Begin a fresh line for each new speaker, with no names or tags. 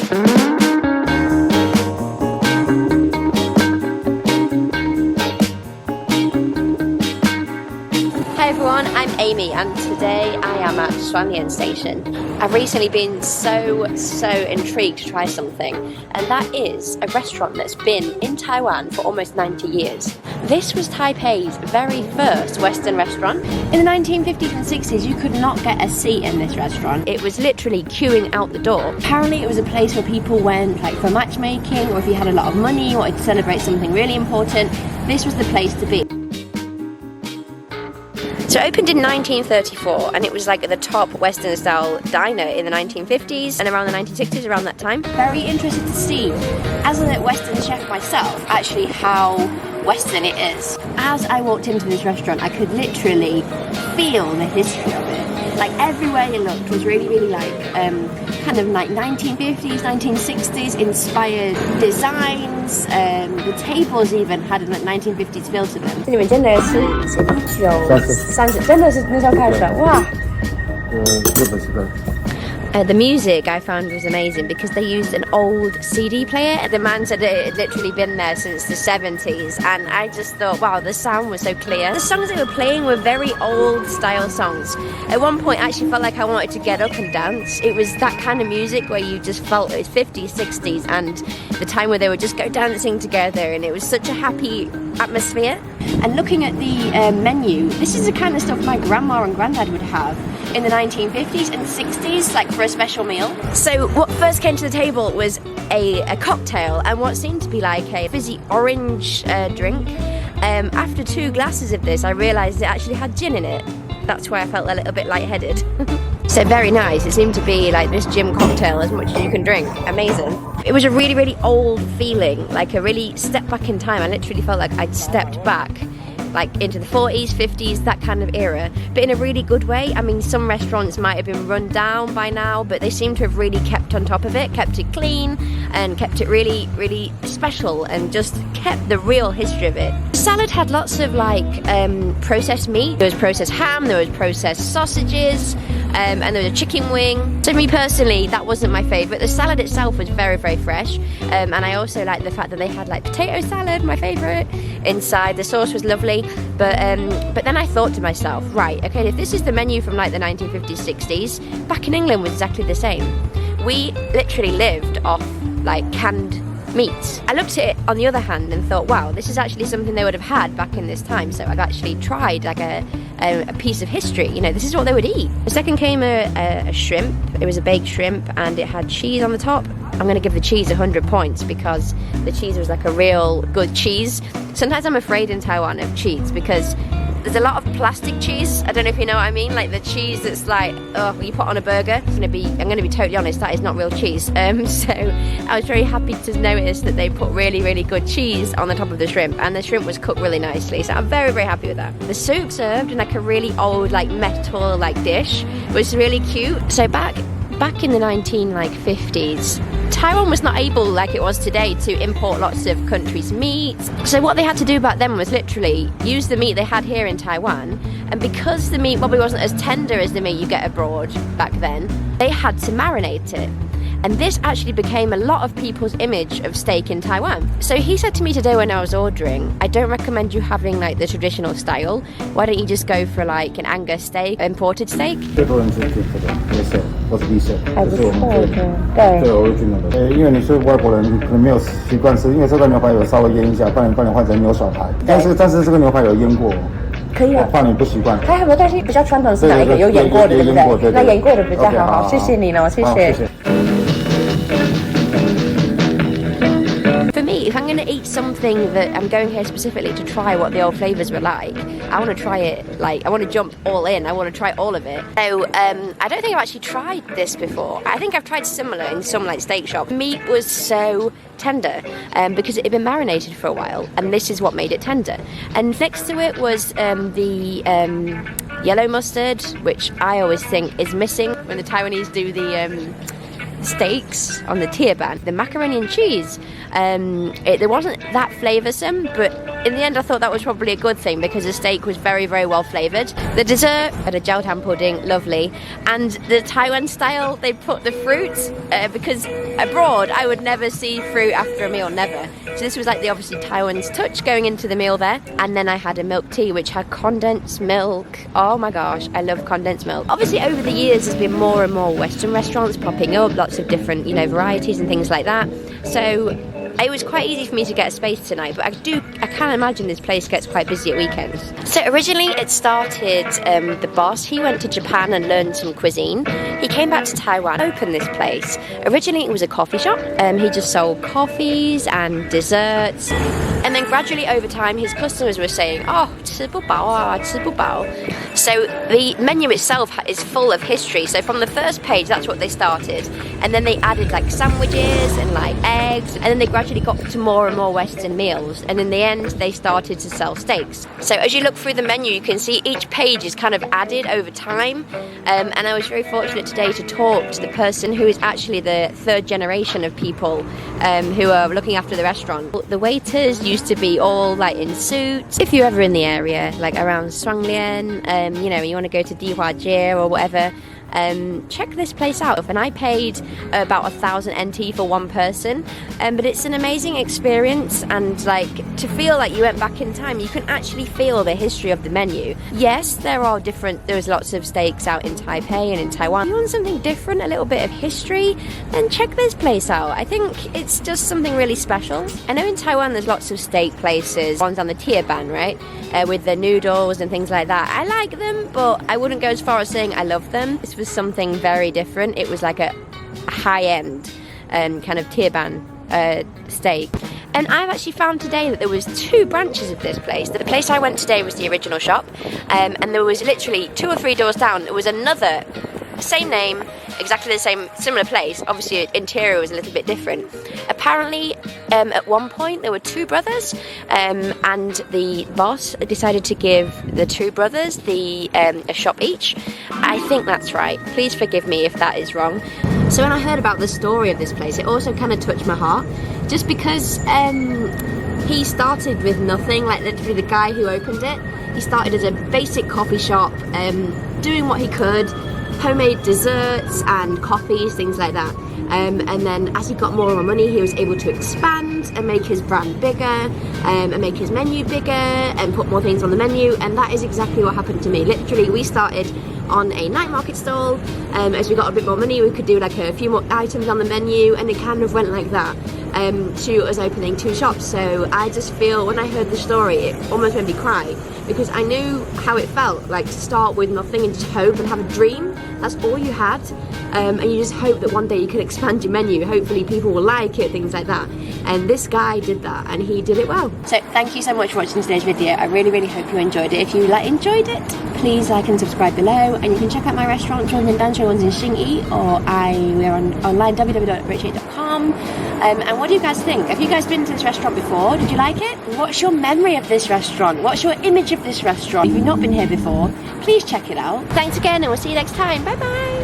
Hi everyone, I'm Amy and today I am at Swanlian Station. I've recently been so intrigued to try something, and that is a restaurant that's been in Taiwan for almost 90 years. This was Taipei's very first Western restaurant. In the 1950s and 60s, you could not get a seat in this restaurant. It was literally queuing out the door. Apparently it was a place where people went like for matchmaking, or if you had a lot of money, wanted to celebrate something really important, this was the place to be. So it opened in 1934 and it was like the top Western style diner in the 1950s and around the 1960s, around that time. Very interested to see, as a Western chef myself, actually how Western it is. As I walked into this restaurant, I could literally feel the history of it. Like everywhere you looked was really like kind of like 1950s, 1960s inspired designs. The tables even had a 1950s feel to them. 你们真的是1930，真的是那时候开始哇。日本时代。The music I found was amazing because they used an old CD player. The man said it had literally been there since the 70s, and I just thought, wow, the sound was so clear. The songs they were playing were very old style songs. At one point I actually felt like I wanted to get up and dance. It was that kind of music where you just felt it was 50s, 60s and the time where they would just go dancing together, and it was such a happy atmosphere. And looking at the menu, this is the kind of stuff my grandma and granddad would have in the 1950s and 60s, like for a special meal. So what first came to the table was a cocktail and what seemed to be like a fizzy orange drink. After 2 glasses of this, I realised it actually had gin in it. That's why I felt a little bit lightheaded. So very nice. It seemed to be like this gin cocktail as much as you can drink. Amazing. It was a really old feeling, like a really step back in time. I literally felt like I'd stepped back like into the 40s, 50s, that kind of era, but in a really good way. I mean, some restaurants might have been run down by now, but they seem to have really kept on top of it, kept it clean and kept it really special and just kept the real history of it. The salad had lots of like processed meat. There was processed ham, there was processed sausages, and there was a chicken wing. So me personally, that wasn't my favourite. The salad itself was very fresh, and I also liked the fact that they had like potato salad, my favourite, inside. The sauce was lovely, but then I thought to myself, right, okay, if this is the menu from like the 1950s, 60s, back in England was exactly the same. We literally lived off like canned meats. I looked at it on the other hand and thought, wow, this is actually something they would have had back in this time. So I've actually tried like a piece of history. You know, this is what they would eat. The second came a shrimp. It was a baked shrimp and it had cheese on the top. I'm going to give the cheese 100 points because the cheese was like a real good cheese. Sometimes I'm afraid in Taiwan of cheese because there's a lot of plastic cheese. I don't know if you know what I mean, like the cheese that's like, oh, you put on a burger. I'm going to be totally honest, that is not real cheese. So I was very happy to notice that they put really good cheese on the top of the shrimp, and the shrimp was cooked really nicely. So I'm very happy with that. The soup served in like a really old like metal like dish was really cute. So back in the 1950s, Taiwan was not able, like it was today, to import lots of countries' meat. So what they had to do back then was literally use the meat they had here in Taiwan, and because the meat probably wasn't as tender as the meat you get abroad back then, they had to marinate it. And this actually became a lot of people's image of steak in Taiwan. So he said to me today when I was ordering, I don't recommend you having like the traditional style. Why don't you just go for like an Angus steak, imported steak? 最多人是这个 A-set 或是 B-set， 这是我们最 original 的。因为你是外国人，你可能没有习惯吃，因为这个牛排有稍微腌一下，帮你换成牛小排。但是这个牛排有腌过。可以啊，怕你不习惯。还有没有东西比较传统是哪一个？有腌过的，对不对？那腌过的比较好。好，谢谢你了，谢谢。For me, if I'm going to eat something that I'm going here specifically to try what the old flavours were like, I want to try it, like, I want to jump all in, I want to try all of it. So, I don't think I've actually tried this before. I think I've tried similar in some, like, steak shop. Meat was so tender because it had been marinated for a while, and this is what made it tender. And next to it was the yellow mustard, which I always think is missing when the Taiwanese do the steaks on the tieban. The macaroni and cheese, it wasn't that flavoursome, but in the end I thought that was probably a good thing because the steak was very, very well flavoured. The dessert had a gel-tan pudding, lovely. And the Taiwan style, they put the fruit, because abroad I would never see fruit after a meal, never. So this was like the obviously Taiwan's touch going into the meal there. And then I had a milk tea which had condensed milk. Oh my gosh, I love condensed milk. Obviously over the years there's been more and more Western restaurants popping up, lots of different, you know, varieties and things like that. So it was quite easy for me to get a space tonight, but I can't imagine this place gets quite busy at weekends. So originally it started, the boss, he went to Japan and learned some cuisine. He came back to Taiwan, opened this place. Originally it was a coffee shop. He just sold coffees and desserts. And then gradually over time his customers were saying, oh, 吃不饱啊, 吃不饱. So the menu itself is full of history. So from the first page, that's what they started. And then they added like sandwiches and like eggs. And then they gradually got to more and more Western meals. And in the end, they started to sell steaks. So as you look through the menu, you can see each page is kind of added over time. And I was very fortunate today to talk to the person who is actually the third generation of people who are looking after the restaurant. The waiters used to be all like in suits. If you're ever in the area, like around Shuanglian, you know, you want to go to Dihuajie or whatever, check this place out. And I paid about 1,000 NT for one person, but it's an amazing experience, and like to feel like you went back in time, you can actually feel the history of the menu. Yes, there's lots of steaks out in Taipei and in Taiwan. If you want something different, a little bit of history, then check this place out. I think it's just something really special. I know in Taiwan there's lots of steak places, ones on the tier ban, right, with the noodles and things like that. I like them, but I wouldn't go as far as saying I love them. This was something very different. It was like a high-end kind of tier ban steak. And I've actually found today that there was 2 branches of this place. The place I went today was the original shop, and there was literally 2 or 3 doors down there was another, same name, exactly the same, similar place. Obviously interior was a little bit different. Apparently at one point there were 2 brothers, and the boss decided to give the 2 brothers a shop each. I think that's right. Please forgive me if that is wrong. So when I heard about the story of this place, it also kind of touched my heart, just because he started with nothing. Like literally the guy who opened it, he started as a basic coffee shop, doing what he could, homemade desserts and coffees, things like that. And then as he got more and more money, he was able to expand and make his brand bigger, and make his menu bigger and put more things on the menu. And that is exactly what happened to me. Literally, we started on a night market stall. As we got a bit more money, we could do like a few more items on the menu, and it kind of went like that to us opening 2 shops. So I just feel, when I heard the story, it almost made me cry, because I knew how it felt, like to start with nothing and just hope and have a dream. That's all you had, and you just hope that one day you could expand your menu. Hopefully people will like it, things like that. And this guy did that, and he did it well. So thank you so much for watching today's video. I really, really hope you enjoyed it. If you enjoyed it, please like and subscribe below, and you can check out my restaurant, one's in Danshui, one's in Xinyi, or we're online, www.richie.com. And what do you guys think? Have you guys been to this restaurant before? Did you like it? What's your memory of this restaurant? What's your image of this restaurant? If you've not been here before, please check it out. Thanks again, and we'll see you next time. Bye bye.